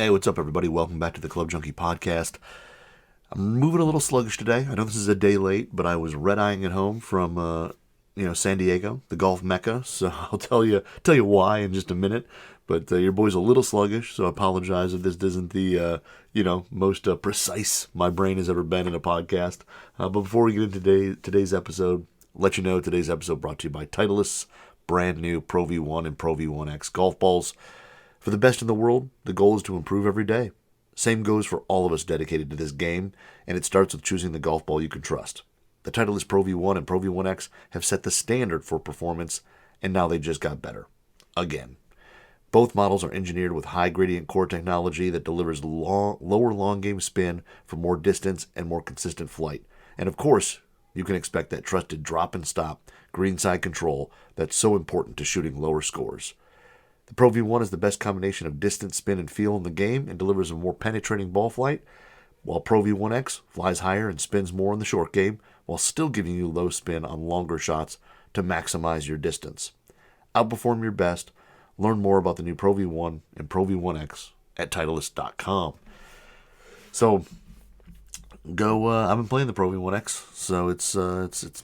Hey, what's up, everybody? Welcome back to the Club Junkie podcast. I'm moving a little sluggish today. I know this is a day late, but I was red-eyeing at home from, San Diego, the golf mecca. So I'll tell you why in just a minute. But your boy's a little sluggish, so I apologize if this isn't the, most precise my brain has ever been in a podcast. But before we get into today's episode, let you know today's episode brought to you by Titleist's brand new Pro V1 and Pro V1X golf balls. For the best in the world, the goal is to improve every day. Same goes for all of us dedicated to this game, and it starts with choosing the golf ball you can trust. The Titleist Pro V1 and Pro V1X have set the standard for performance, and now they just got better. Again. Both models are engineered with high gradient core technology that delivers lower long game spin for more distance and more consistent flight. And of course, you can expect that trusted drop and stop, greenside control that's so important to shooting lower scores. The Pro V1 is the best combination of distance, spin, and feel in the game and delivers a more penetrating ball flight, while Pro V1X flies higher and spins more in the short game while still giving you low spin on longer shots to maximize your distance. Outperform your best. Learn more about the new Pro V1 and Pro V1X at Titleist.com. So, I've been playing the Pro V1X, so it's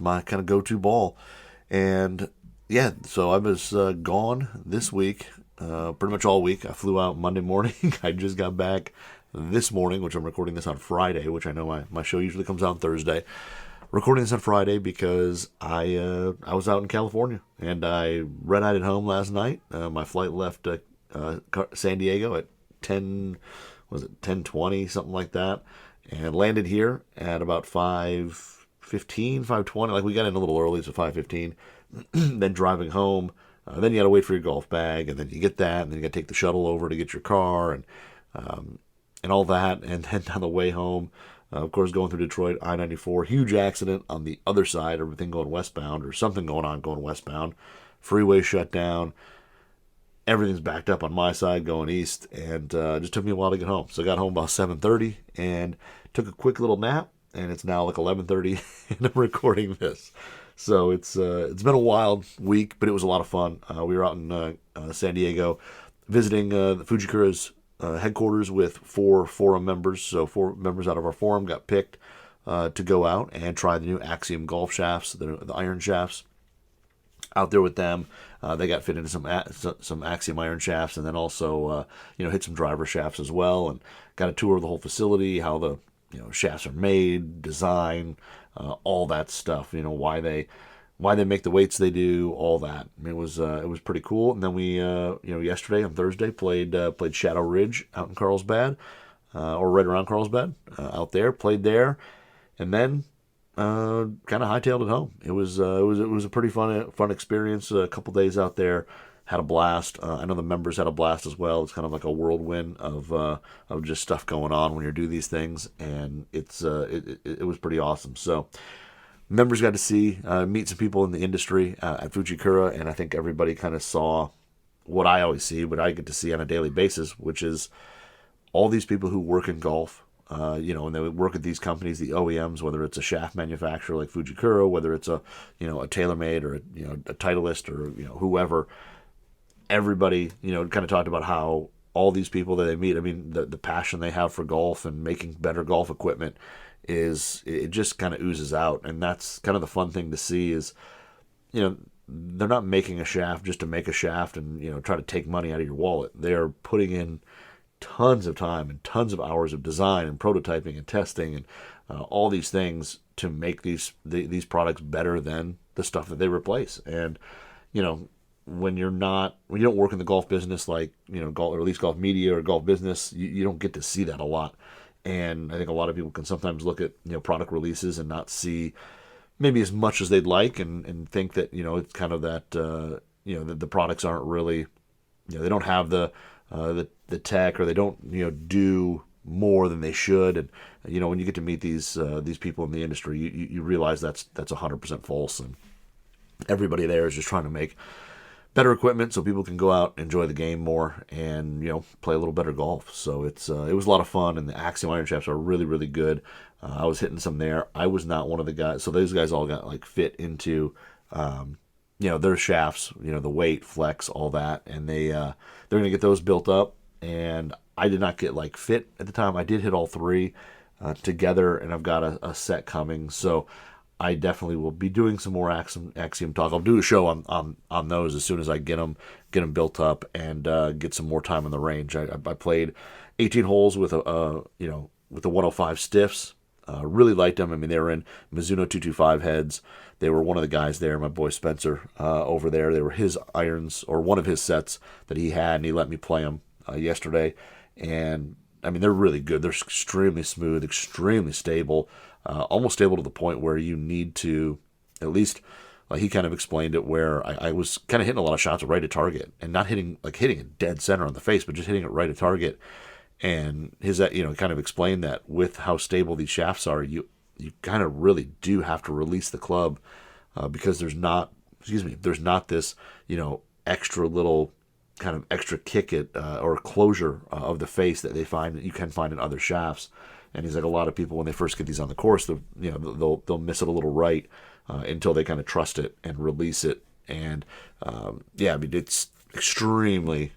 my kind of go-to ball. And yeah, so I was gone this week, pretty much all week. I flew out Monday morning. I just got back this morning, which I'm recording this on Friday, which I know my show usually comes out on Thursday. Recording this on Friday because I was out in California, and I red-eyed at home last night. My flight left San Diego at 10:20, something like that, and landed here at about 5:15, 5:20. Like, we got in a little early, so 5:15. Then driving home, then you got to wait for your golf bag, and then you get that, and then you got to take the shuttle over to get your car, and all that, and then on the way home, of course, going through Detroit, I-94, huge accident on the other side, everything going westbound, or something going westbound, freeway shut down, everything's backed up on my side going east, and it just took me a while to get home. So I got home about 7:30, and took a quick little nap, and it's now like 11:30, and I'm recording this. So it's been a wild week, but it was a lot of fun. We were out in San Diego visiting the Fujikura's headquarters with 4 forum members. So 4 members out of our forum got picked to go out and try the new Axiom golf shafts, the iron shafts. Out there with them, they got fit into some Axiom iron shafts, and then also hit some driver shafts as well, and got a tour of the whole facility, how the shafts are made, design, all that stuff. Why they make the weights they do, all that. I mean, it was pretty cool. And then we yesterday on Thursday played Shadow Ridge out in Carlsbad, or right around Carlsbad, out there. Played there, and then kind of hightailed it home. It was a pretty fun experience. A couple days out there. Had a blast. I know the members had a blast as well. It's kind of like a whirlwind of just stuff going on when you do these things, and it was pretty awesome. So members got to meet some people in the industry at Fujikura, and I think everybody kind of saw what I always see, what I get to see on a daily basis, which is all these people who work in golf. And they work at these companies, the OEMs, whether it's a shaft manufacturer like Fujikura, whether it's a TaylorMade or a Titleist or whoever. Everybody, kind of talked about how all these people that they meet, I mean, the passion they have for golf and making better golf equipment it just kind of oozes out. And that's kind of the fun thing to see is, they're not making a shaft just to make a shaft and, try to take money out of your wallet. They're putting in tons of time and tons of hours of design and prototyping and testing and all these things to make these products better than the stuff that they replace. And, when you don't work in the golf business, like, golf, or at least golf media or golf business, you don't get to see that a lot. And I think a lot of people can sometimes look at, product releases and not see maybe as much as they'd like, and think that, it's kind of that, that the products aren't really, they don't have the tech, or they don't, do more than they should. And, when you get to meet these people in the industry, you realize that's 100% false. And everybody there is just trying to make better equipment so people can go out, enjoy the game more, and play a little better golf. So it was a lot of fun, and the Axiom iron shafts are really, really good. I was hitting some there. I was not one of the guys. So those guys all got fit into their shafts, the weight, flex, all that, and they're gonna get those built up. And I did not get like fit at the time. I did hit all three together, and I've got a set coming. So I definitely will be doing some more Axiom talk. I'll do a show on those as soon as I get them built up and get some more time on the range. I played 18 holes with with the 105 stiffs. Really liked them. I mean, they were in Mizuno 225 heads. They were one of the guys there, my boy Spencer over there. They were his irons, or one of his sets that he had, and he let me play them yesterday. And I mean, they're really good. They're extremely smooth, extremely stable, almost stable to the point where you need to, at least, like he kind of explained it, where I was kind of hitting a lot of shots right at target, and not hitting it dead center on the face, but just hitting it right at target. And his, kind of explained that with how stable these shafts are, you kind of really do have to release the club because there's not this, extra little kind of extra kick it or closure of the face that you can find in other shafts. And he's like, a lot of people when they first get these on the course, they'll miss it a little right until they kind of trust it and release it. And I mean, it's extremely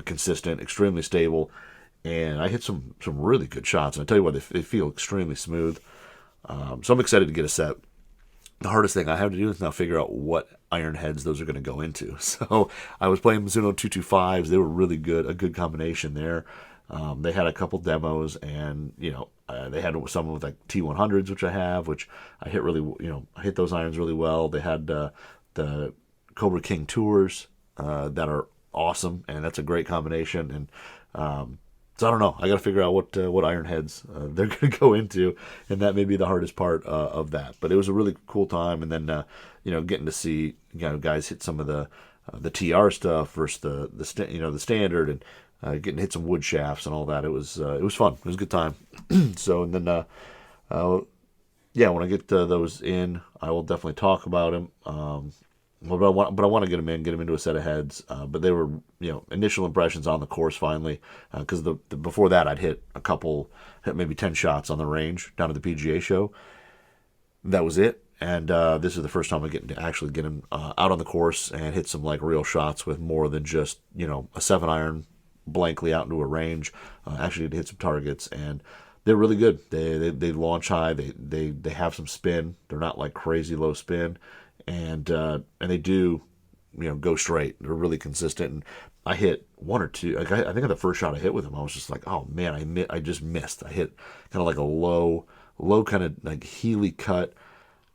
consistent, extremely stable. And I hit some really good shots. And I tell you what, they feel extremely smooth. So I'm excited to get a set. The hardest thing I have to do is now figure out what iron heads those are going to go into. So I was playing Mizuno 225s. They were really good, a good combination there. They had a couple demos, and they had some with like T100s, which I have, which I hit really, I hit those irons really well. They had the Cobra King Tours that are awesome, and that's a great combination. And so I don't know. I got to figure out what iron heads they're going to go into, and that may be the hardest part of that. But it was a really cool time, and then getting to see guys hit some of the TR stuff versus the standard, and getting to hit some wood shafts and all that. It was fun. It was a good time. So and then when I get those in, I will definitely talk about them. But I want to get them into a set of heads. But they were, initial impressions on the course finally, because before that I'd hit maybe 10 shots on the range down at the PGA show. That was it. And this is the first time I get to actually get them out on the course and hit some like real shots with more than just a 7-iron blankly out into a range. Actually to hit some targets, and they're really good. They launch high. They have some spin. They're not like crazy low spin. And they do, go straight. They're really consistent. And I hit one or two. Like I think on the first shot I hit with them, I was just like, oh man, I just missed. I hit kind of like a low kind of like Healy cut,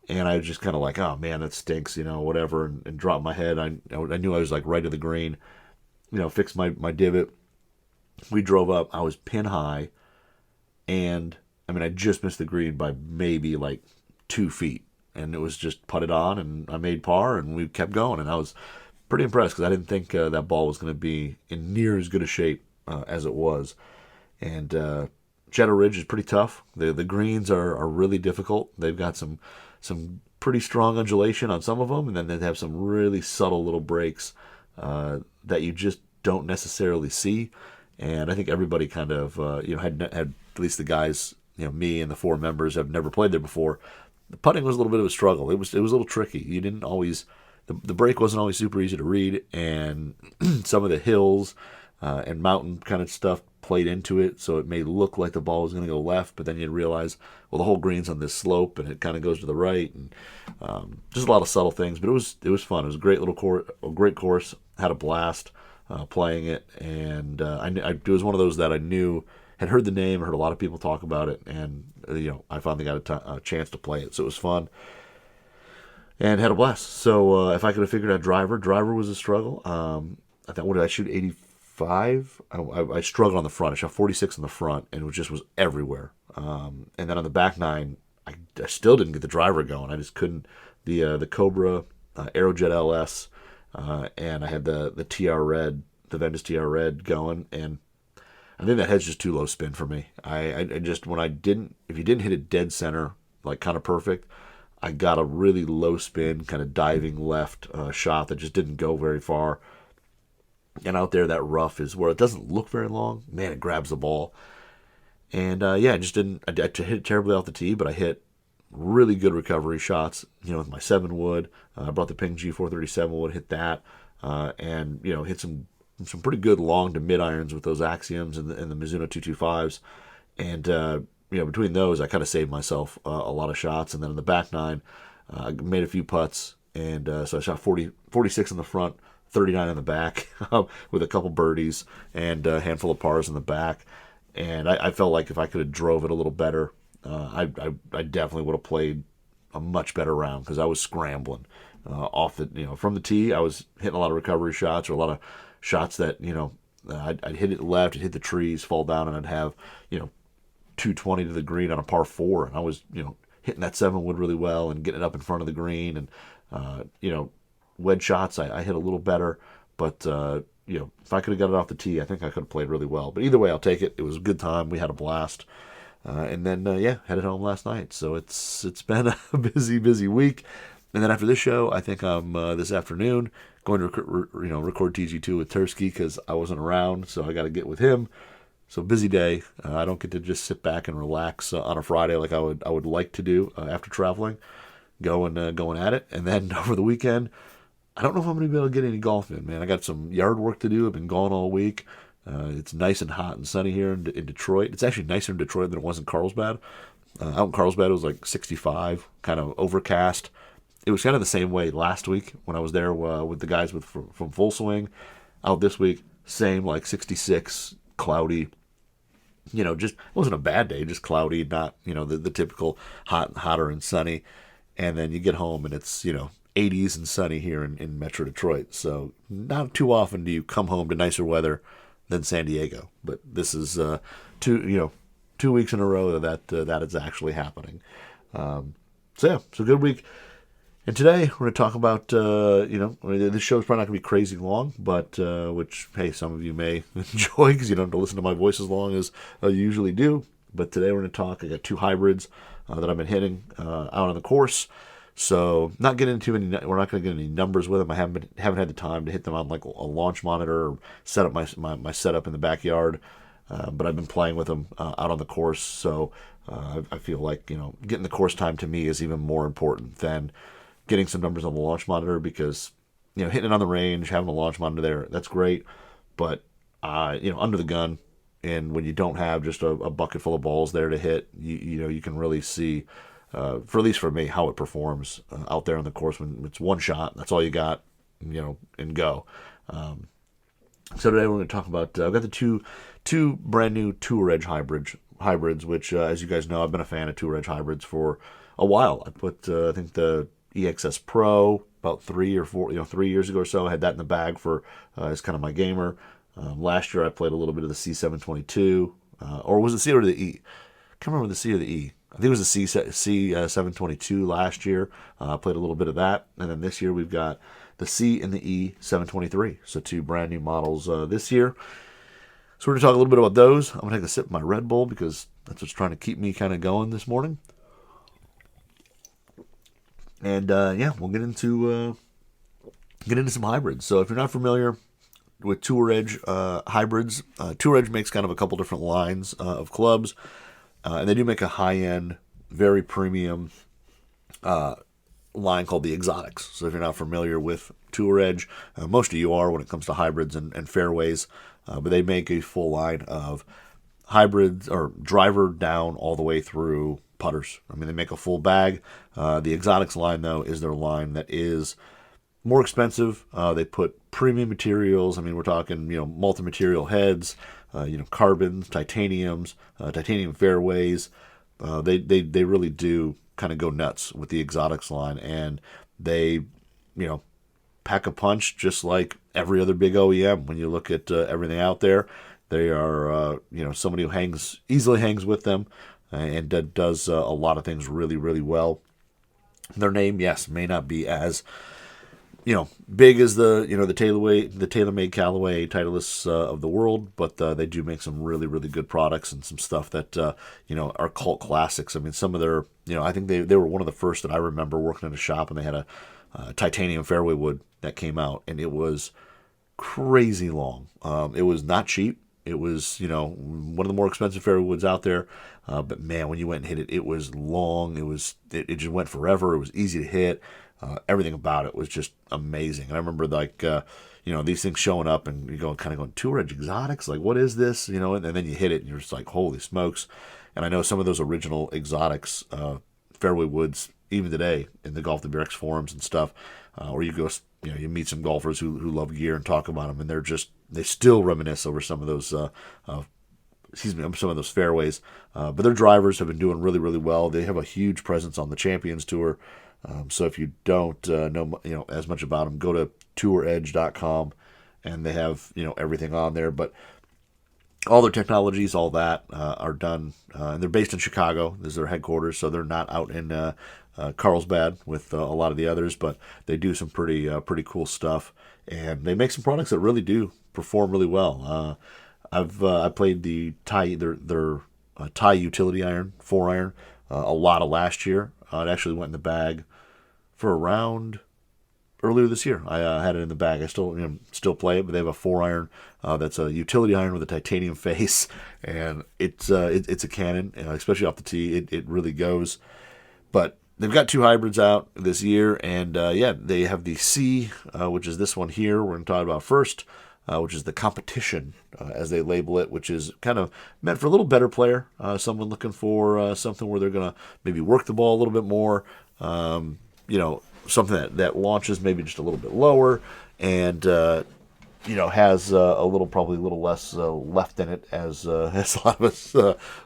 and I was just kind of like, oh man, that stinks, whatever, and dropped my head. I knew I was like right to the green, fixed my divot. We drove up. I was pin high, and I mean I just missed the green by maybe like 2 feet. And it was just putted on, and I made par, and we kept going. And I was pretty impressed because I didn't think that ball was going to be in near as good a shape as it was. And Shadow Ridge is pretty tough. The greens are really difficult. They've got some pretty strong undulation on some of them, and then they have some really subtle little breaks that you just don't necessarily see. And I think everybody kind of had at least the guys, me and the 4 members have never played there before. The putting was a little bit of a struggle. It was a little tricky. You didn't always, the break wasn't always super easy to read, and some of the hills and mountain kind of stuff played into it, so it may look like the ball was going to go left, but then you'd realize, well, the whole green's on this slope, and it kind of goes to the right, and just a lot of subtle things. But it was fun. It was a great little great course. Had a blast playing it, and it was one of those that I knew. Had heard the name, heard a lot of people talk about it, and I finally got a chance to play it, so it was fun and had a blast. So if I could have figured out driver was a struggle. I thought, what did I shoot? 85. I struggled on the front. I shot 46 on the front, and it was everywhere. And then on the back nine, I still didn't get the driver going. I just couldn't. The Cobra Aerojet LS, and I had the TR Red, the Ventus TR Red going, and I think that head's just too low spin for me. I just, if you didn't hit it dead center, like kind of perfect, I got a really low spin, kind of diving left shot that just didn't go very far. And out there, that rough is where it doesn't look very long. Man, it grabs the ball. And I just didn't, I hit it terribly off the tee, but I hit really good recovery shots, with my 7 wood. I brought the Ping G437 wood, hit that, and, hit some some pretty good long to mid irons with those Axioms and the Mizuno 225s. And, between those, I kind of saved myself a lot of shots. And then in the back nine, I made a few putts. And so I shot 46 in the front, 39 in the back with a couple birdies and a handful of pars in the back. And I felt like if I could have drove it a little better, I definitely would have played a much better round because I was scrambling off the, from the tee. I was hitting a lot of recovery shots or a lot of shots that, I'd hit it left, I'd hit the trees, fall down, and I'd have, 220 to the green on a par 4. And I was, hitting that 7-wood really well and getting it up in front of the green. And, wedge shots, I hit a little better. But, if I could have got it off the tee, I think I could have played really well. But either way, I'll take it. It was a good time. We had a blast. And then, headed home last night. So it's been a busy week. And then after this show, I think I'm this afternoon going to record TG2 with Tursky because I wasn't around, so I got to get with him. So busy day. I don't get to just sit back and relax on a Friday like I would like to do after traveling, going at it. And then over the weekend, I don't know if I'm going to be able to get any golf in, man. I got some yard work to do. I've been gone all week. It's nice and hot and sunny here in Detroit. It's actually nicer in Detroit than it was in Carlsbad. Out in Carlsbad, it was like 65, kind of overcast. It was kind of the same way last week when I was there with the guys from Full Swing. Out this week, same, like 66, cloudy. Just it wasn't a bad day, just cloudy, not, the typical hotter and sunny. And then you get home and it's, 80s and sunny here in Metro Detroit. So not too often do you come home to nicer weather than San Diego. But this is 2 weeks in a row that is actually happening. So good week. And today we're going to talk about, this show's probably not going to be crazy long, but which, hey, some of you may enjoy because you don't have to listen to my voice as long as you usually do. But today we're going to talk. I got 2 hybrids that I've been hitting out on the course. So not getting into we're not going to get any numbers with them. I haven't had the time to hit them on like a launch monitor or set up my setup in the backyard. But I've been playing with them out on the course. So I feel like, getting the course time to me is even more important than getting some numbers on the launch monitor because, hitting it on the range, having a launch monitor there, that's great. But, under the gun, and when you don't have just a bucket full of balls there to hit, you can really see, for at least for me, how it performs out there on the course when it's one shot. That's all you got, and go. So today we're going to talk about, I've got the two brand new Tour Edge hybrids, which, as you guys know, I've been a fan of Tour Edge hybrids for a while. I put, I think the EXS Pro about 3 years ago or so. I had that in the bag for as kind of my gamer. Last year I played a little bit of the C722, or was it C or the E? I can't remember the C or the E. I think it was the C722 last year. I played a little bit of that, and then this year we've got the C and the E723. So 2 brand new models this year. So we're going to talk a little bit about those. I'm going to take a sip of my Red Bull because that's what's trying to keep me kind of going this morning. And we'll get into some hybrids. So if you're not familiar with Tour Edge hybrids, Tour Edge makes kind of a couple different lines of clubs, and they do make a high-end, very premium line called the Exotics. So if you're not familiar with Tour Edge, most of you are when it comes to hybrids and fairways, but they make a full line of hybrids or driver down all the way through putters. I mean, they make a full bag. The Exotics line, though, is their line that is more expensive. They put premium materials. I mean, we're talking, multi-material heads, carbons, titaniums, titanium fairways. They really do kind of go nuts with the Exotics line, and they, pack a punch just like every other big OEM. When you look at everything out there, they are, somebody who easily hangs with them. And does a lot of things really, really well. Their name, yes, may not be as, big as the TaylorMade Callaway Titleists of the world, but they do make some really, really good products and some stuff that, are cult classics. I mean, some of their, I think they were one of the first that I remember working in a shop, and they had a titanium fairway wood that came out, and it was crazy long. It was not cheap. It was, one of the more expensive fairway woods out there. But man, when you went and hit it, it was long. It just went forever. It was easy to hit. everything about it was just amazing. And I remember like these things showing up and you go kind of going, Tour Edge Exotics, like what is this? And then you hit it and you're just like, holy smokes. And I know some of those original exotics, fairway woods, even today in the Golf WRX forums and stuff, or you go, you meet some golfers who love gear and talk about them, and they still reminisce over some of those, some of those fairways. But their drivers have been doing really, really well. They have a huge presence on the Champions Tour. So if you don't know as much about them, go to touredge.com, and they have everything on there. But all their technologies, all that are done, and they're based in Chicago. This is their headquarters, so they're not out in Carlsbad with a lot of the others, but they do some pretty cool stuff, and they make some products that really do perform really well. I played the their Thai utility iron, 4-iron, a lot of last year. It actually went in the bag for a round earlier this year. I had it in the bag. I still play it, but they have a 4-iron that's a utility iron with a titanium face, and it's a cannon, especially off the tee. It really goes. But they've got 2 hybrids out this year, and they have the C, which is this one here we're going to talk about first, which is the competition, as they label it, which is kind of meant for a little better player, someone looking for something where they're going to maybe work the ball a little bit more, something that launches maybe just a little bit lower, and has probably a little less left in it, as a lot of us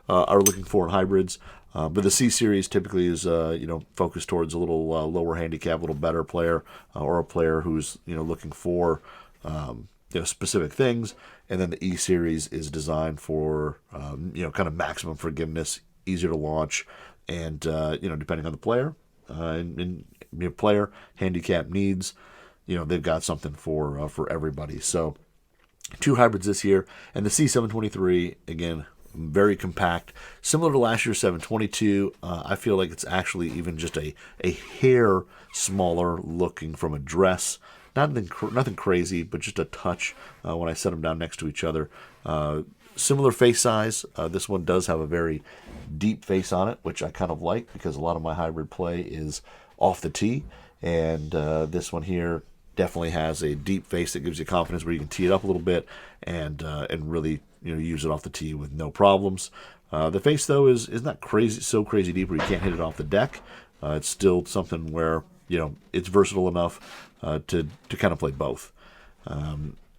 are looking for in hybrids. But the C series typically is focused towards a little lower handicap, a little better player, or a player who's looking for specific things. And then the E series is designed for kind of maximum forgiveness, easier to launch, and depending on the player and player handicap needs, they've got something for everybody. So 2 hybrids this year, and the C723, again, very compact, similar to last year's 722. I feel like it's actually even just a hair smaller looking from a dress. Nothing crazy, but just a touch when I set them down next to each other. Similar face size. This one does have a very deep face on it, which I kind of like because a lot of my hybrid play is off the tee, and this one here definitely has a deep face that gives you confidence where you can tee it up a little bit and really use it off the tee with no problems. The face though is not so crazy deep where you can't hit it off the deck. It's still something where it's versatile enough to kind of play both.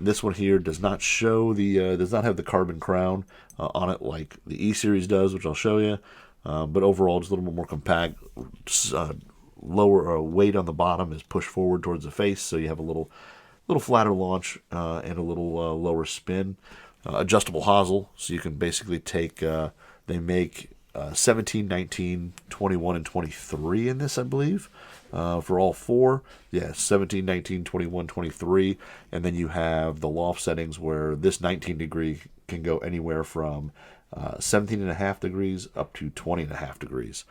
This one here does not have the carbon crown on it like the E series does, which I'll show you. But overall, just a little bit more compact. Lower weight on the bottom is pushed forward towards the face, so you have a little flatter launch and a little lower spin. Adjustable hosel, so you can basically take. They make 17, 19, 21, and 23 in this, I believe, for all 4. Yeah, 17, 19, 21, 23, and then you have the loft settings where this 19 degree can go anywhere from 17.5 degrees up to 20.5 degrees.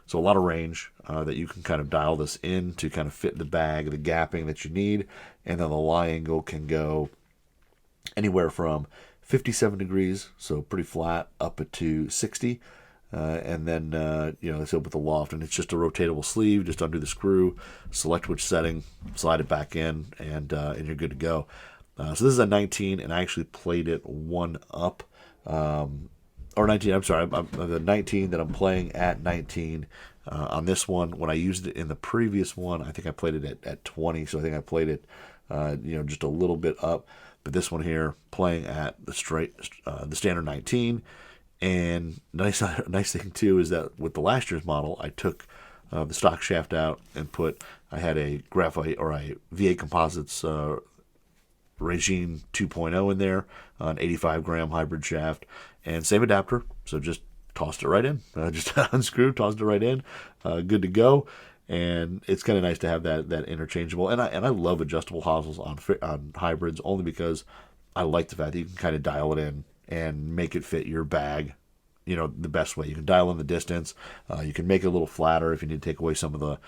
So a lot of range that you can kind of dial this in to kind of fit the bag, the gapping that you need. And then the lie angle can go anywhere from 57 degrees, so pretty flat, up to 60. And then, it's up with the loft, and it's just a rotatable sleeve. Just undo the screw, select which setting, slide it back in, and you're good to go. So this is a 19, and I actually played it 1 up. Or 19, I'm sorry, the 19 that I'm playing at 19 on this one. When I used it in the previous one, I think I played it at 20, so I think I played it, just a little bit up. But this one here, playing at the standard 19, and nice thing too is that with the last year's model, I took the stock shaft out and I had a graphite or a V8 Composites Regime 2.0 in there, an 85-gram hybrid shaft, and same adapter, so just tossed it right in. Just unscrewed, tossed it right in, good to go. And it's kind of nice to have that interchangeable. And I love adjustable hosels on hybrids only because I like the fact that you can kind of dial it in and make it fit your bag, the best way. You can dial in the distance. You can make it a little flatter if you need to take away some of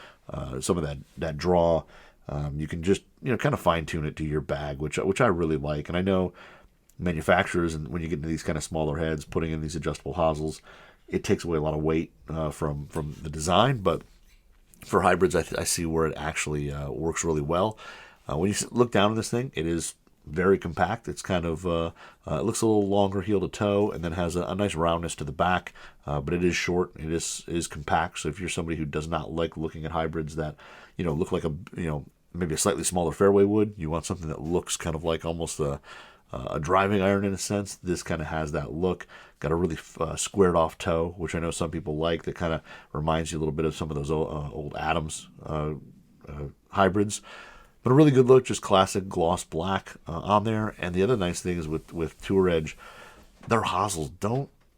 that draw. You can just kind of fine tune it to your bag, which I really like. And I know manufacturers, and when you get into these kind of smaller heads, putting in these adjustable hosels, it takes away a lot of weight from the design, but For hybrids, I see where it actually works really well. When you look down on this thing, it is very compact. It's kind of it looks a little longer heel to toe, and then has a nice roundness to the back. But it is short. It is compact. So if you're somebody who does not like looking at hybrids that look like maybe a slightly smaller fairway wood, you want something that looks kind of like almost a driving iron in a sense. This kind of has that look. Got a really squared off toe, which I know some people like. That kind of reminds you a little bit of some of those old Adams hybrids. But a really good look, just classic gloss black on there. And the other nice thing is with Tour Edge, their hosels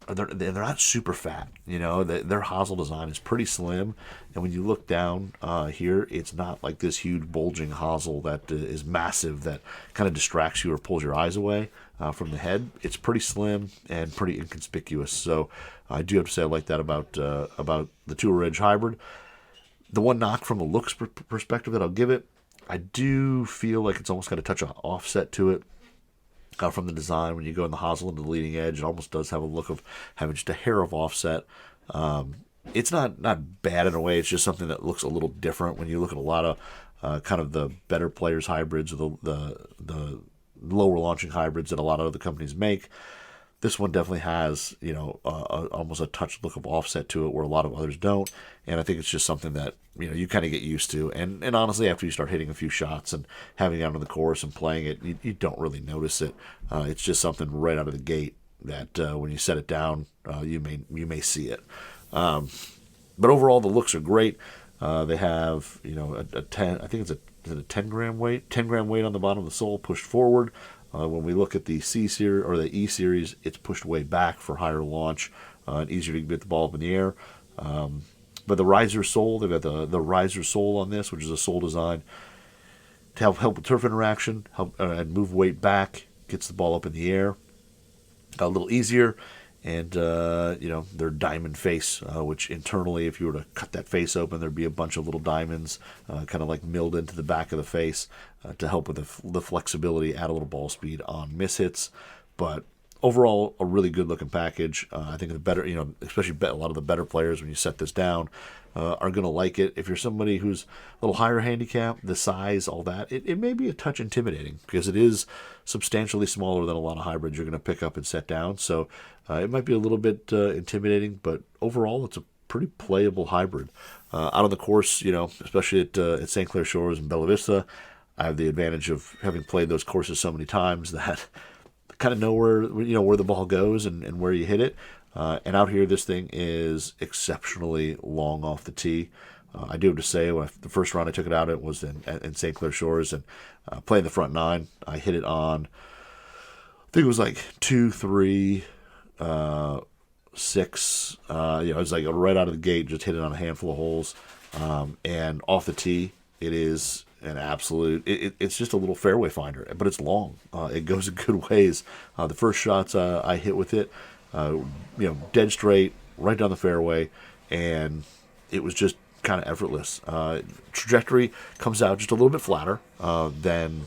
they're not super fat. Their hosel design is pretty slim, and when you look down here, it's not like this huge bulging hosel that is massive that kind of distracts you or pulls your eyes away from the head. It's pretty slim and pretty inconspicuous. So I do have to say I like that about the Tour Edge hybrid. The one knock from a looks perspective that I'll give it, I do feel like it's almost got a touch of offset to it. From the design, when you go in the hosel into the leading edge, it almost does have a look of having just a hair of offset. It's not bad in a way. It's just something that looks a little different when you look at a lot of kind of the better players hybrids, or the lower launching hybrids that a lot of other companies make. This one definitely has almost a touch look of offset to it where a lot of others don't, and I think it's just something that you kind of get used to. And honestly, after you start hitting a few shots and having it out on the course and playing it, you don't really notice it. It's just something right out of the gate that when you set it down, you may see it. But overall, the looks are great. They have a 10. I think it's a 10-gram weight. 10-gram weight on the bottom of the sole pushed forward. When we look at the C series or the E series, it's pushed way back for higher launch and easier to get the ball up in the air. But the riser sole, they've got the riser sole on this, which is a sole design to help with turf interaction, help and move weight back, gets the ball up in the air. A little easier. And, their diamond face, which internally, if you were to cut that face open, there'd be a bunch of little diamonds kind of like milled into the back of the face to help with the flexibility, add a little ball speed on mishits. But overall, a really good looking package. I think the better, especially a lot of the better players, when you set this down, are going to like it. If you're somebody who's a little higher handicap, the size, all that, it may be a touch intimidating because it is substantially smaller than a lot of hybrids you're going to pick up and set down. So it might be a little bit intimidating, but overall, it's a pretty playable hybrid. Out on the course, especially at St. Clair Shores and Bella Vista, I have the advantage of having played those courses so many times that I kind of know where the ball goes and where you hit it. And out here, this thing is exceptionally long off the tee. I do have to say, the first round I took it out, it was in St. Clair Shores, and playing the front nine, I hit it on, I think it was like 2, 3, 6. It was like right out of the gate, just hit it on a handful of holes. And off the tee, it is an absolute, it's just a little fairway finder, but it's long. It goes a good ways. The first shots I hit with it, dead straight, right down the fairway, and it was just kind of effortless. Trajectory comes out just a little bit flatter than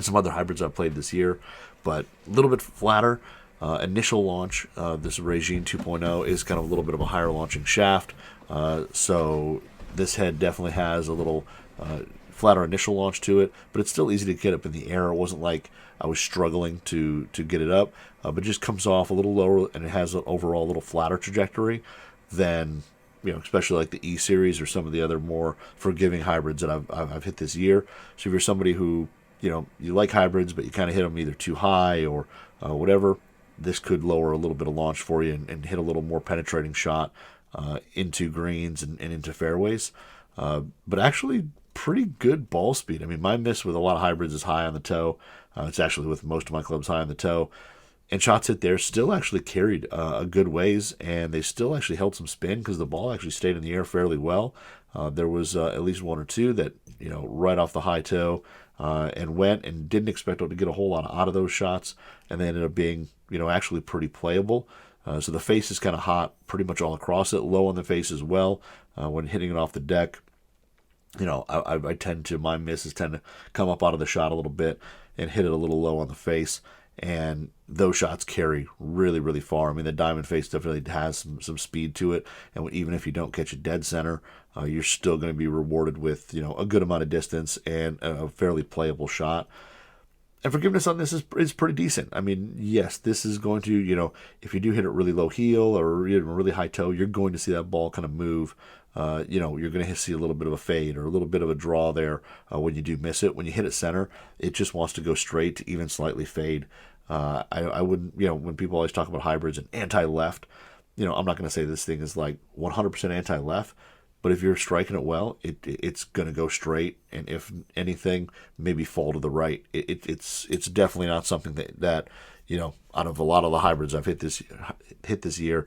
some other hybrids I've played this year, but a little bit flatter. Initial launch, this Regine 2.0 is kind of a little bit of a higher launching shaft, so this head definitely has a little flatter initial launch to it, but it's still easy to get up in the air. It wasn't like I was struggling to get it up, but it just comes off a little lower, and it has an overall little flatter trajectory than, especially like the E series or some of the other more forgiving hybrids that I've hit this year. So if you're somebody who, you like hybrids, but you kind of hit them either too high or whatever, this could lower a little bit of launch for you and hit a little more penetrating shot into greens and into fairways. But actually, pretty good ball speed. I mean, my miss with a lot of hybrids is high on the toe. It's actually with most of my clubs high on the toe. And shots hit there still actually carried a good ways, and they still actually held some spin because the ball actually stayed in the air fairly well. There was at least one or two that, right off the high toe and went, and didn't expect to get a whole lot out of those shots, and they ended up being, actually pretty playable. So the face is kind of hot pretty much all across it, low on the face as well when hitting it off the deck. My misses tend to come up out of the shot a little bit and hit it a little low on the face. and those shots carry really, really far. I mean, the diamond face definitely has some speed to it, and even if you don't catch it dead center, you're still going to be rewarded with a good amount of distance and a fairly playable shot. And forgiveness on this is pretty decent. I mean, yes, this is going to, if you do hit it really low heel or really high toe, you're going to see that ball kind of move. You're going to see a little bit of a fade or a little bit of a draw there when you do miss it. When you hit it center, it just wants to go straight to even slightly fade. I wouldn't, when people always talk about hybrids and anti-left, I'm not going to say this thing is like 100% anti-left, but if you're striking it well, it's going to go straight, and if anything, maybe fall to the right. It's definitely not something that out of a lot of the hybrids I've hit this year,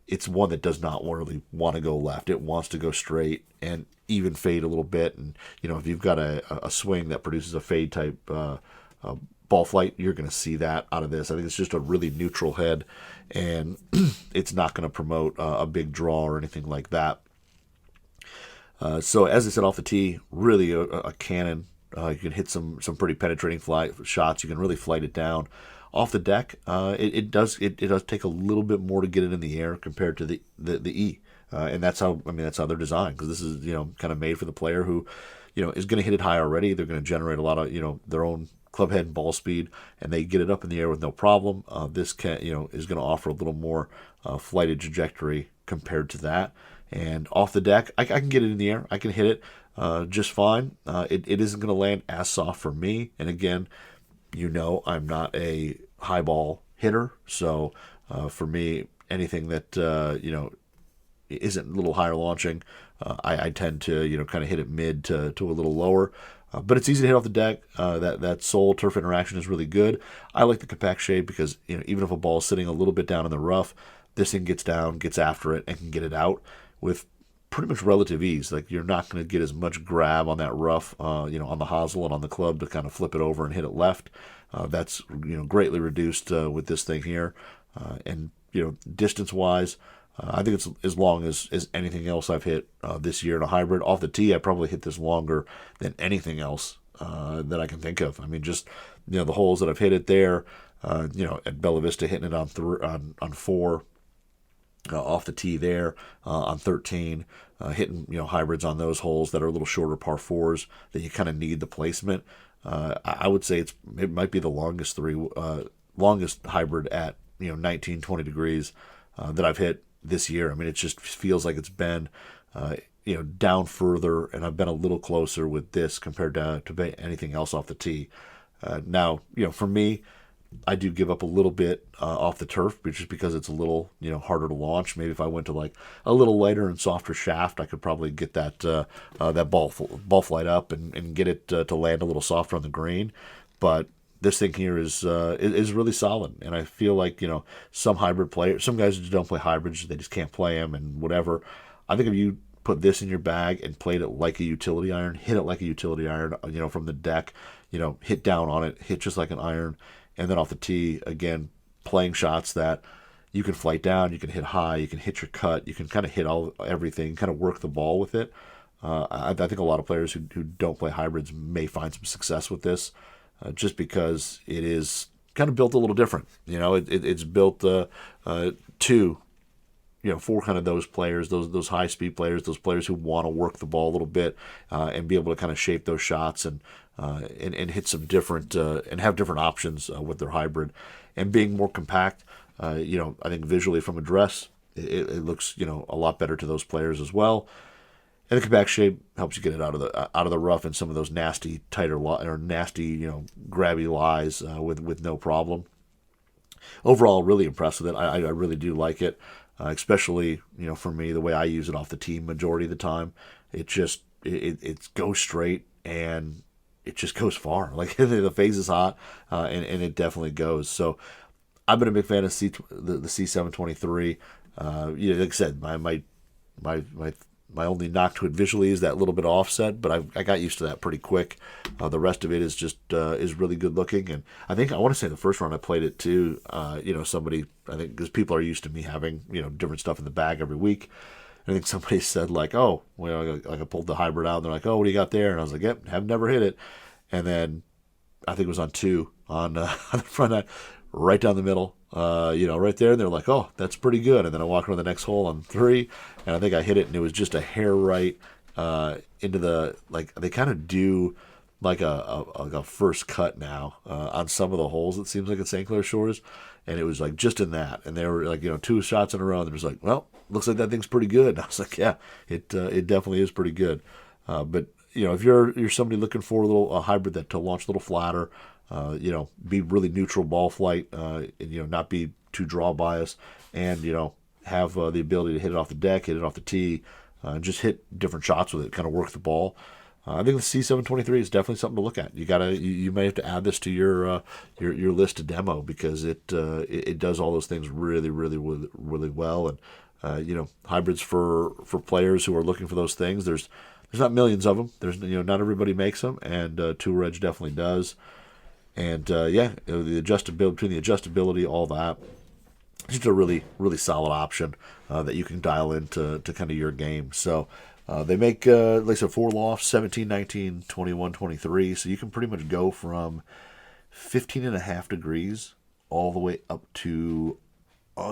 it's one that does not really want to go left. It wants to go straight and even fade a little bit. And if you've got a swing that produces a fade type ball flight, you're going to see that out of this. I think it's just a really neutral head, and it's not going to promote a big draw or anything like that. So as I said, off the tee, really a cannon. You can hit some pretty penetrating fly shots. You can really flight it down. Off the deck, it does take a little bit more to get it in the air compared to the E, and that's how they're designed, because this is kind of made for the player who is going to hit it high already. They're going to generate a lot of their own club head and ball speed, and they get it up in the air with no problem. This is going to offer a little more flighted trajectory compared to that. And off the deck, I can get it in the air. I can hit it just fine. It isn't going to land as soft for me. And again, I'm not a high ball hitter. So for me, anything that, isn't a little higher launching, I tend to, kind of hit it mid to a little lower. But it's easy to hit off the deck. That sole turf interaction is really good. I like the compact shape because, even if a ball is sitting a little bit down in the rough, this thing gets down, gets after it, and can get it out with pretty much relative ease. Like, you're not going to get as much grab on that rough, on the hosel and on the club to kind of flip it over and hit it left. That's greatly reduced with this thing here. And distance-wise, I think it's as long as anything else I've hit this year in a hybrid. Off the tee, I probably hit this longer than anything else that I can think of. I mean, just the holes that I've hit it there. At Bella Vista, hitting it on 4. Off the tee there on 13, hitting hybrids on those holes that are a little shorter par 4s that you kind of need the placement. I would say it might be the longest hybrid at 19, 20 degrees that I've hit this year. I mean, it just feels like it's been down further, and I've been a little closer with this compared to anything else off the tee. Now, for me, I do give up a little bit off the turf, just because it's a little, harder to launch. Maybe if I went to like a little lighter and softer shaft, I could probably get that ball flight up and get it to land a little softer on the green. But this thing here is really solid, and I feel like some hybrid players, some guys who don't play hybrids, they just can't play them and whatever. I think if you put this in your bag and played it like a utility iron, hit it like a utility iron, from the deck, hit down on it, hit just like an iron. And then off the tee, again, playing shots that you can flight down, you can hit high, you can hit your cut, you can kind of hit everything, kind of work the ball with it. I think a lot of players who don't play hybrids may find some success with this, just because it is kind of built a little different. It's built for kind of those players, those high speed players, those players who want to work the ball a little bit and be able to kind of shape those shots and hit some different and have different options with their hybrid, and being more compact. I think visually from address, it looks a lot better to those players as well. And the compact shape helps you get it out of the rough and some of those nasty grabby lies with no problem. Overall, really impressed with it. I really do like it, especially for me, the way I use it off the tee majority of the time. It goes straight and it just goes far. Like the phase is hot, and it definitely goes. So I've been a big fan of the C723. Like I said, my only knock to it visually is that little bit of offset, but I got used to that pretty quick. The rest of it is just is really good looking, and I want to say the first round I played it too. Somebody, I think, because people are used to me having different stuff in the bag every week. I think somebody said like, oh, well, like I pulled the hybrid out, and they're like, oh, what do you got there? And I was like, yep, have never hit it. And then I think it was on 2 on, on the front end, right down the middle, right there. And they're like, oh, that's pretty good. And then I walked around the next hole on 3, and I think I hit it, and it was just a hair right into the, like, they kind of do like a first cut now on some of the holes, it seems like, at St. Clair Shores. And it was like just in that. And they were like, 2 shots in a row, and they was like, well, looks like that thing's pretty good. And I was like, yeah, it definitely is pretty good. But if you're somebody looking for a hybrid that to launch a little flatter, be really neutral ball flight, and not be too draw bias, and have the ability to hit it off the deck, hit it off the tee, just hit different shots with it, kind of work the ball. I think the C723 is definitely something to look at. You may have to add this to your list to demo, because it does all those things really, really, really, really well. And hybrids for players who are looking for those things. There's not millions of them. There's not everybody makes them, and Tour Edge definitely does. And the adjustability, all that. It's just a really, really solid option that you can dial into kind of your game. So they make, like I said, 4 lofts, 17, 19, 21, 23. So you can pretty much go from 15.5 degrees all the way up to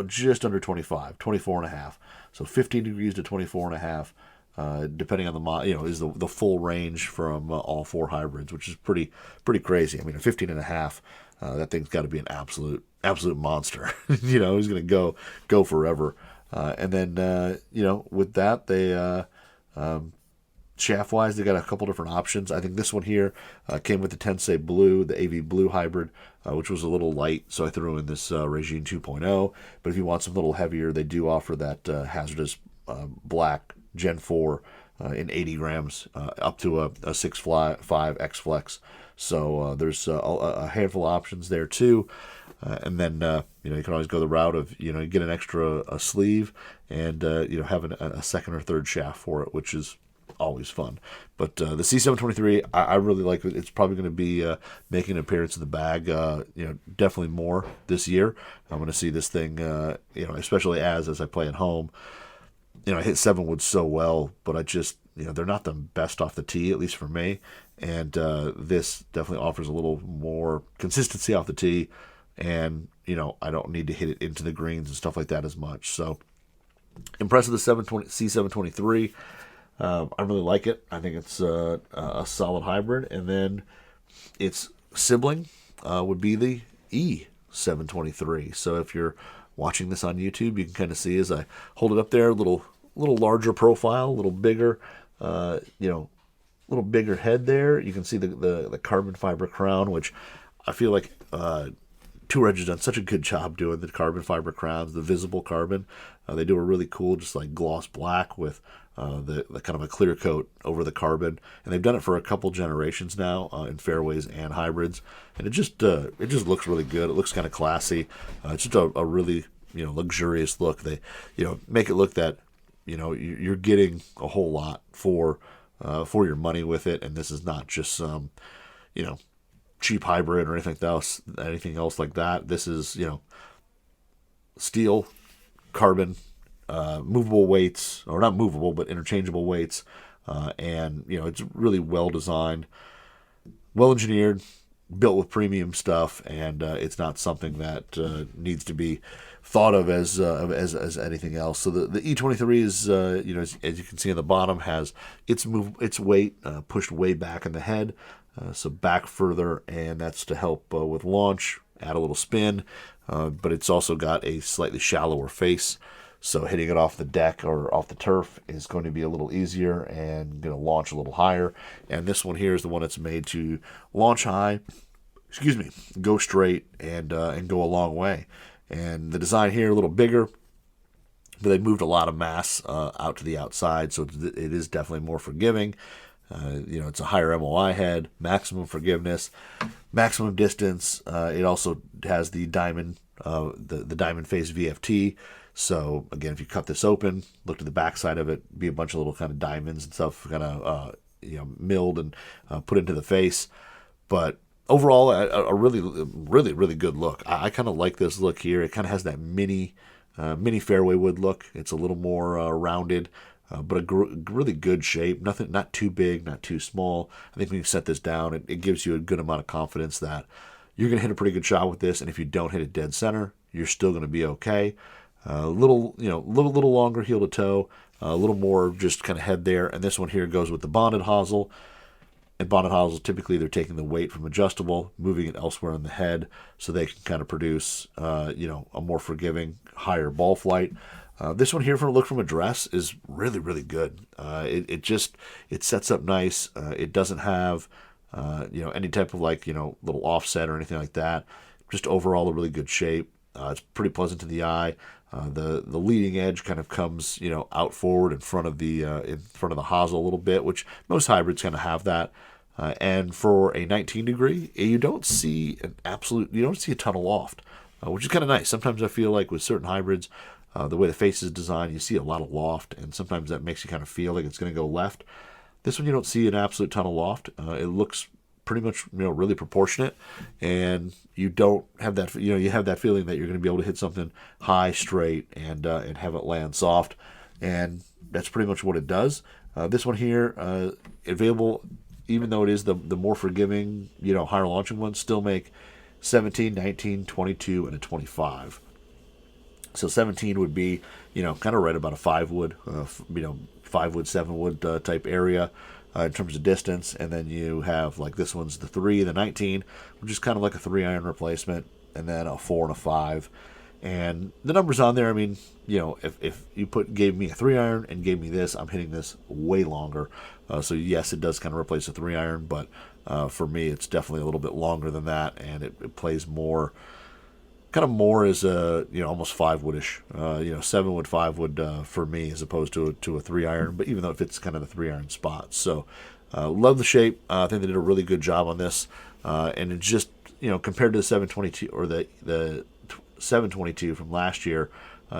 just under 25, 24.5. So 15 degrees to 24.5. Depending on the is the full range from all 4 hybrids, which is pretty crazy. I mean, a 15.5, that thing's got to be an absolute monster. He's going to go forever. And then with that, they shaft wise, they got a couple different options. I think this one here came with the Tensei Blue, the AV Blue hybrid, which was a little light, so I threw in this Regine 2.0. But if you want some little heavier, they do offer that hazardous black Gen 4 in 80 grams, up to a 6.5 X Flex. So there's a handful of options there too. And then you can always go the route of you get an extra sleeve, and having a second or third shaft for it, which is always fun. But the C723, I really like it. It's probably going to be making an appearance in the bag, definitely more this year. I'm going to see this thing, especially as I play at home. I hit 7-wood so well, but I just, they're not the best off the tee, at least for me. And this definitely offers a little more consistency off the tee. And, I don't need to hit it into the greens and stuff like that as much. So, impressed with the C723. I really like it. I think it's a solid hybrid. And then its sibling would be the E723. So, if you're watching this on YouTube, you can kind of see as I hold it up there, a little larger profile, a little bigger, little bigger head there. You can see the carbon fiber crown, which I feel like Tour Edge has done such a good job doing the carbon fiber crowns, the visible carbon. They do a really cool, just like gloss black with the kind of a clear coat over the carbon, and they've done it for a couple generations now in fairways and hybrids, and it just looks really good. It looks kind of classy. It's just a really luxurious look. They make it look that you're getting a whole lot for your money with it, and this is not just some cheap hybrid or anything else like that. This is steel, carbon, movable weights, or not movable but interchangeable weights, and it's really well designed, well engineered, built with premium stuff, and it's not something that needs to be thought of as anything else. So the E23 is as you can see on the bottom, has its weight pushed way back in the head, so back further, and that's to help with launch, add a little spin, but it's also got a slightly shallower face, so hitting it off the deck or off the turf is going to be a little easier and going to launch a little higher. And this one here is the one that's made to launch high, go straight, and go a long way. And the design here a little bigger, but they moved a lot of mass out to the outside, so it is definitely more forgiving. It's a higher MOI head, maximum forgiveness, maximum distance. It also has the diamond, the diamond face VFT. So again, if you cut this open, look to the backside of it, be a bunch of little kind of diamonds and stuff, kind of milled and put into the face. But overall, a really, really, really good look. I kind of like this look here. It kind of has that mini fairway wood look. It's a little more rounded. but really good shape. Nothing, not too big, not too small. I think when you set this down, it gives you a good amount of confidence that you're going to hit a pretty good shot with this. And if you don't hit it dead center, you're still going to be okay. Little longer heel to toe, a little more just kind of head there. And this one here goes with the bonded hosel. And bonded hosels, typically they're taking the weight from adjustable, moving it elsewhere on the head, so they can kind of produce, a more forgiving, higher ball flight. This one here, from a look from address, is really, really good. It sets up nice. It doesn't have, any type of little offset or anything like that. Just overall a really good shape. It's pretty pleasant to the eye. The leading edge kind of comes, out forward in front of the hosel a little bit, which most hybrids kind of have that. And for a 19 degree, you don't see a ton of loft, which is kind of nice. Sometimes I feel like with certain hybrids, the way the face is designed, you see a lot of loft, and sometimes that makes you kind of feel like it's going to go left. This one, you don't see an absolute ton of loft. It looks pretty much, really proportionate, and you don't have that, you have that feeling that you're going to be able to hit something high, straight, and have it land soft, and that's pretty much what it does. This one here, available, even though it is the more forgiving, higher launching ones, still make 17, 19, 22, and a 25. So 17 would be, kind of right about a 5-wood, 5-wood, 7-wood type area in terms of distance. And then you have, like, this one's the 3, the 19, which is kind of like a 3-iron replacement, and then a 4 and a 5. And the numbers on there, I mean, if you gave me a 3-iron and gave me this, I'm hitting this way longer. So yes, it does kind of replace a 3-iron, but for me, it's definitely a little bit longer than that, and it plays more, kind of more as a, almost 5-woodish, 7-wood, 5-wood for me, as opposed to a 3-iron, but even though it fits kind of the 3-iron spot. So love the shape. I think they did a really good job on this, and it just, compared to the 722 or the 722 from last year,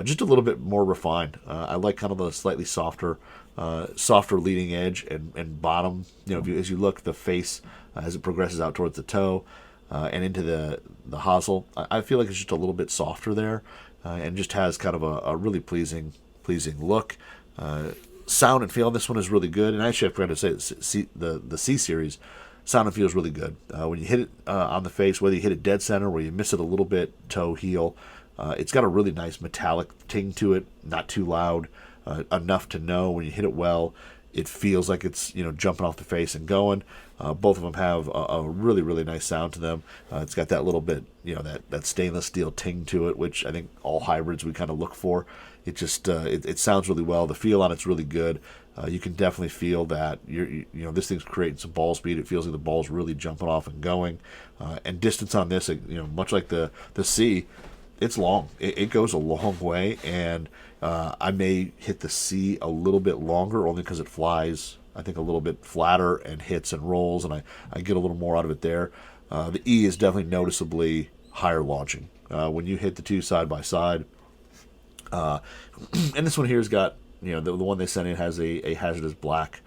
just a little bit more refined. I like kind of the slightly softer leading edge and bottom. As you look, the face as it progresses out towards the toe and into the hosel, I feel like it's just a little bit softer there, and just has kind of a really pleasing look. Sound and feel on this one is really good, and actually I forgot to say the C series sound and feel is really good. When you hit it on the face, whether you hit it dead center or you miss it a little bit, toe, heel, it's got a really nice metallic ting to it, not too loud, enough to know when you hit it well, it feels like it's, jumping off the face and going. Both of them have a really, really nice sound to them. It's got that little bit, that stainless steel ting to it, which I think all hybrids we kind of look for. It just, it sounds really well. The feel on it's really good. You can definitely feel that this thing's creating some ball speed. It feels like the ball's really jumping off and going. And distance on this, much like the C, it's long. It goes a long way, and I may hit the C a little bit longer only because it flies, I think, a little bit flatter and hits and rolls, and I get a little more out of it there. The E is definitely noticeably higher launching. When you hit the two side by side, and this one here's got, the one they sent in has a hazardous black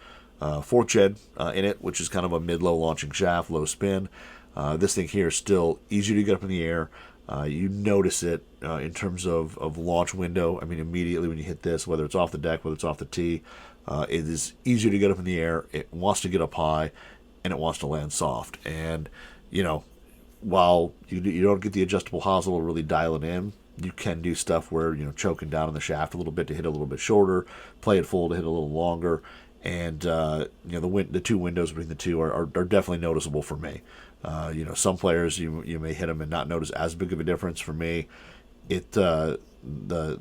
fork shed in it, which is kind of a mid-low launching shaft, low spin. This thing here is still easier to get up in the air. You notice it in terms of launch window. I mean, immediately when you hit this, whether it's off the deck, whether it's off the tee, it is easier to get up in the air. It wants to get up high, and it wants to land soft. And, while you don't get the adjustable hosel to really dial it in, you can do stuff where, choking down on the shaft a little bit to hit a little bit shorter, play it full to hit a little longer. And, the two windows between the two are definitely noticeable for me. Some players you may hit them and not notice as big of a difference. For me, the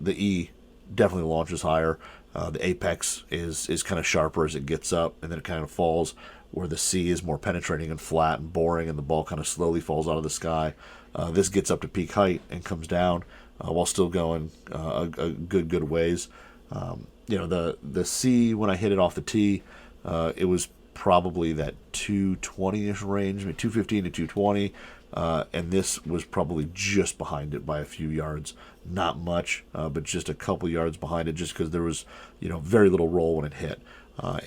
E definitely launches higher. The apex is kind of sharper as it gets up, and then it kind of falls, where the C is more penetrating and flat and boring, and the ball kind of slowly falls out of the sky. This gets up to peak height and comes down while still going a good ways. The C, when I hit it off the tee, it was probably that 220-ish range, maybe 215 to 220, and this was probably just behind it by a few yards. Not much, but just a couple yards behind it, just because there was, very little roll when it hit.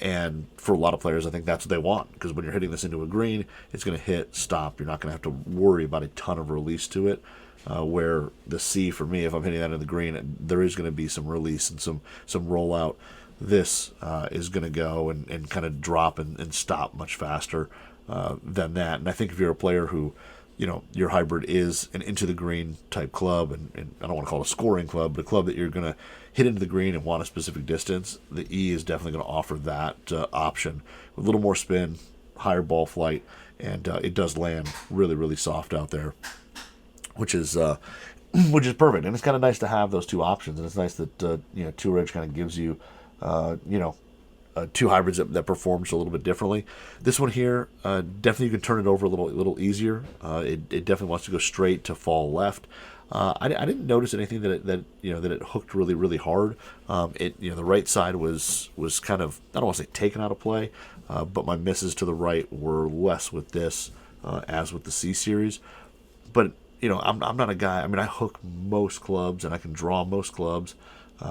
And for a lot of players, I think that's what they want, because when you're hitting this into a green, it's going to hit, stop. You're not going to have to worry about a ton of release to it. Where the C, for me, if I'm hitting that in the green, there is going to be some release and some rollout. this is going to go and kind of drop and stop much faster than that. And I think if you're a player who, your hybrid is an into the green type club, and I don't want to call it a scoring club, but a club that you're going to hit into the green and want a specific distance, the E is definitely going to offer that option. A little more spin, higher ball flight, and it does land really, really soft out there, which is perfect. And it's kind of nice to have those two options, and it's nice that Tour Edge kind of gives you two hybrids that perform just a little bit differently. This one here, definitely you can turn it over a little easier. It definitely wants to go straight to fall left. I didn't notice anything that it hooked really, really hard. The right side was kind of, I don't want to say taken out of play, but my misses to the right were less with this as with the C series. But I'm not a guy. I mean, I hook most clubs and I can draw most clubs.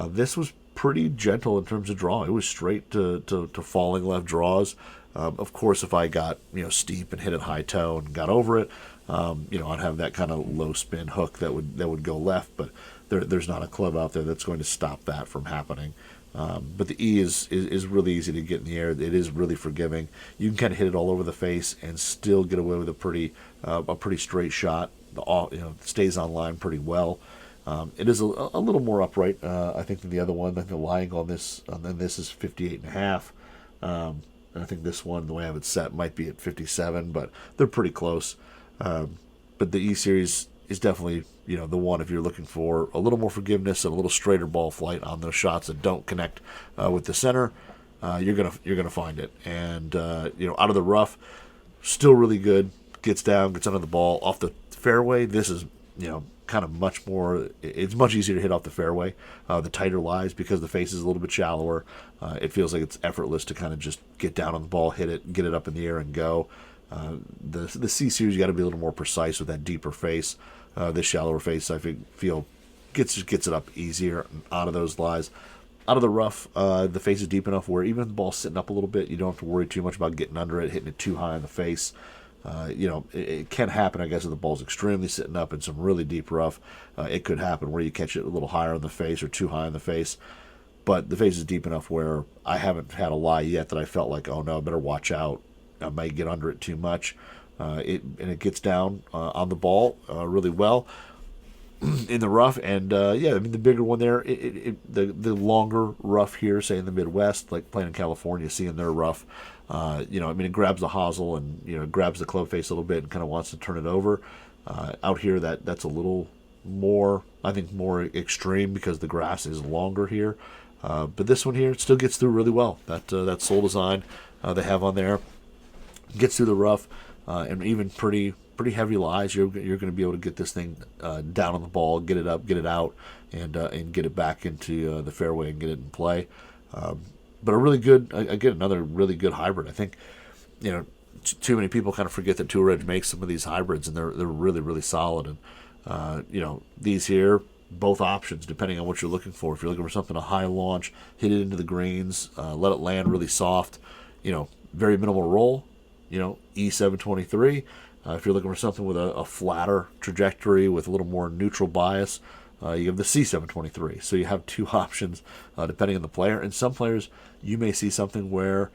This was pretty gentle in terms of draw. It was straight to falling left draws. Of course, if I got steep and hit it high toe and got over it, I'd have that kind of low spin hook that would go left. But there's not a club out there that's going to stop that from happening. But the E is really easy to get in the air. It is really forgiving. You can kind of hit it all over the face and still get away with a pretty straight shot. Stays on line pretty well. It is a little more upright, I think, than the other one. I think the lie angle on this is 58.5. And I think this one, the way I have it set, might be at 57, but they're pretty close. But the E series is definitely the one if you're looking for a little more forgiveness and a little straighter ball flight on those shots that don't connect with the center. You're gonna find it. And out of the rough, still really good. Gets down, gets under the ball off the fairway. This is kind of much more. It's much easier to hit off the fairway. The tighter lies, because the face is a little bit shallower. It feels like it's effortless to kind of just get down on the ball, hit it, get it up in the air, and go. The C series, you got to be a little more precise with that deeper face. This shallower face, I feel, gets it up easier out of those lies. Out of the rough, the face is deep enough where even if the ball's sitting up a little bit, you don't have to worry too much about getting under it, hitting it too high in the face. It can happen, I guess, if the ball's extremely sitting up in some really deep rough. It could happen where you catch it a little higher in the face or too high in the face. But the face is deep enough where I haven't had a lie yet that I felt like, oh no, I better watch out. I might get under it too much. It gets down on the ball really well in the rough. And the bigger one there, the longer rough here, say in the Midwest, like playing in California, seeing their rough. It grabs the hosel and it grabs the club face a little bit and kind of wants to turn it over. Out here, that's a little more, I think, more extreme because the grass is longer here. But this one here still gets through really well. That sole design they have on there gets through the rough, and even pretty heavy lies. You're going to be able to get this thing down on the ball, get it up, get it out, and get it back into the fairway and get it in play. But a really good, again, another really good hybrid. I think, too many people kind of forget that Tour Edge makes some of these hybrids, and they're really, really solid. And these here, both options depending on what you're looking for. If you're looking for something a high launch, hit it into the greens, let it land really soft, very minimal roll, E723. If you're looking for something with a flatter trajectory with a little more neutral bias, you have the C723. So you have two options depending on the player. And some players, you may see something where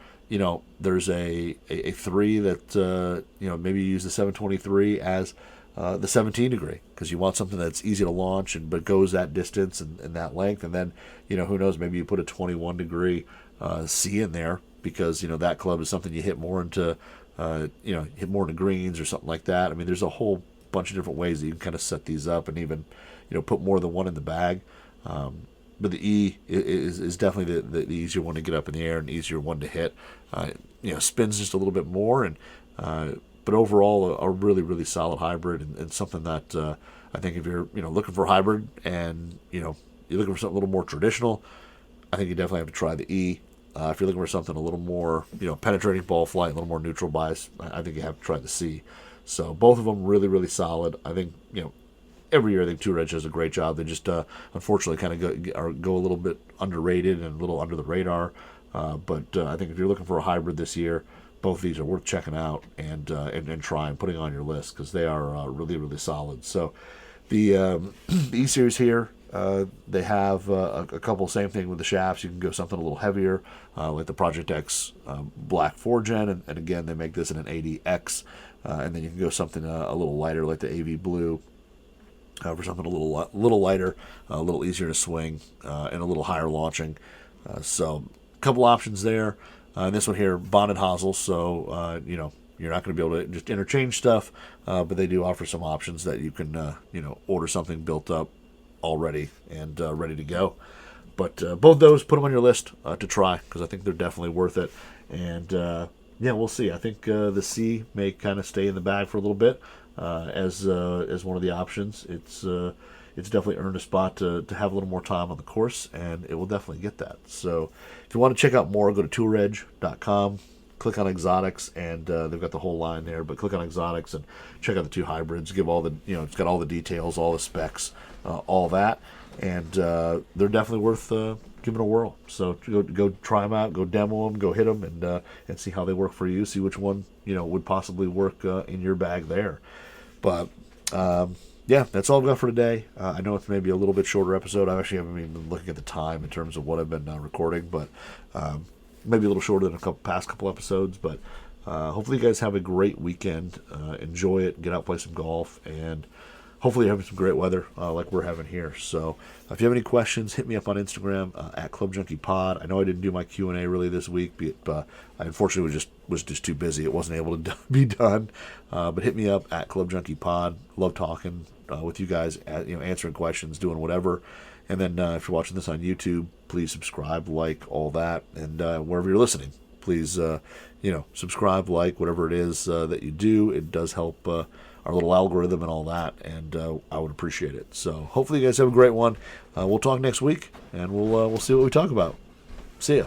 there's a 3 that maybe you use the 723 as the 17 degree because you want something that's easy to launch but goes that distance and that length. And then who knows, maybe you put a 21 degree C in there because that club is something you hit more into hit more into greens or something like that. I mean, there's a whole bunch of different ways that you can kind of set these up and even put more than one in the bag. But the E is definitely the easier one to get up in the air and easier one to hit. Spins just a little bit more, and but overall a really, really solid hybrid and something that I think if you're looking for a hybrid and you're looking for something a little more traditional, I think you definitely have to try the E. If you're looking for something a little more penetrating ball flight, a little more neutral bias, I think you have to try the C. So both of them really, really solid. I think every year I think Tour Edge does a great job. They just unfortunately kind of go a little bit underrated and a little under the radar. But I think if you're looking for a hybrid this year, both of these are worth checking out and trying, putting on your list because they are really, really solid. So the E series here, They have a couple, same thing with the shafts. You can go something a little heavier, like the Project X Black 4Gen, and again, they make this in an 80X, and then you can go something a little lighter, like the AV Blue, for something a little lighter, a little easier to swing, and a little higher launching. So, a couple options there. And this one here, bonded hosels, so you're not going to be able to just interchange stuff, but they do offer some options that you can order something built up already and ready to go. But both those, put them on your list to try, because I think they're definitely worth it. And we'll see. I think the C may kind of stay in the bag for a little bit as one of the options. It's definitely earned a spot to have a little more time on the course, and it will definitely get that. So if you want to check out more, go to touredge.com, click on exotics, and they've got the whole line there. But click on exotics and check out the two hybrids. Give all the it's got all the details, all the specs, all that, and they're definitely worth giving a whirl. So go try them out, go demo them, go hit them, and see how they work for you. See which one would possibly work in your bag there. But that's all I've got for today. I know it's maybe a little bit shorter episode. I actually haven't even been looking at the time in terms of what I've been recording, but maybe a little shorter than past couple episodes. But hopefully you guys have a great weekend. Enjoy it. Get out, play some golf, and hopefully you're having some great weather like we're having here. So if you have any questions, hit me up on Instagram at Club Junkie Pod. I know I didn't do my Q&A really this week, but I unfortunately was just too busy. It wasn't able to be done. But hit me up at Club Junkie Pod. Love talking with you guys, answering questions, doing whatever. And then if you're watching this on YouTube, please subscribe, like, all that. And wherever you're listening, please subscribe, like, whatever it is that you do. It does help our little algorithm and all that, and I would appreciate it. So hopefully you guys have a great one. We'll talk next week, and we'll see what we talk about. See ya.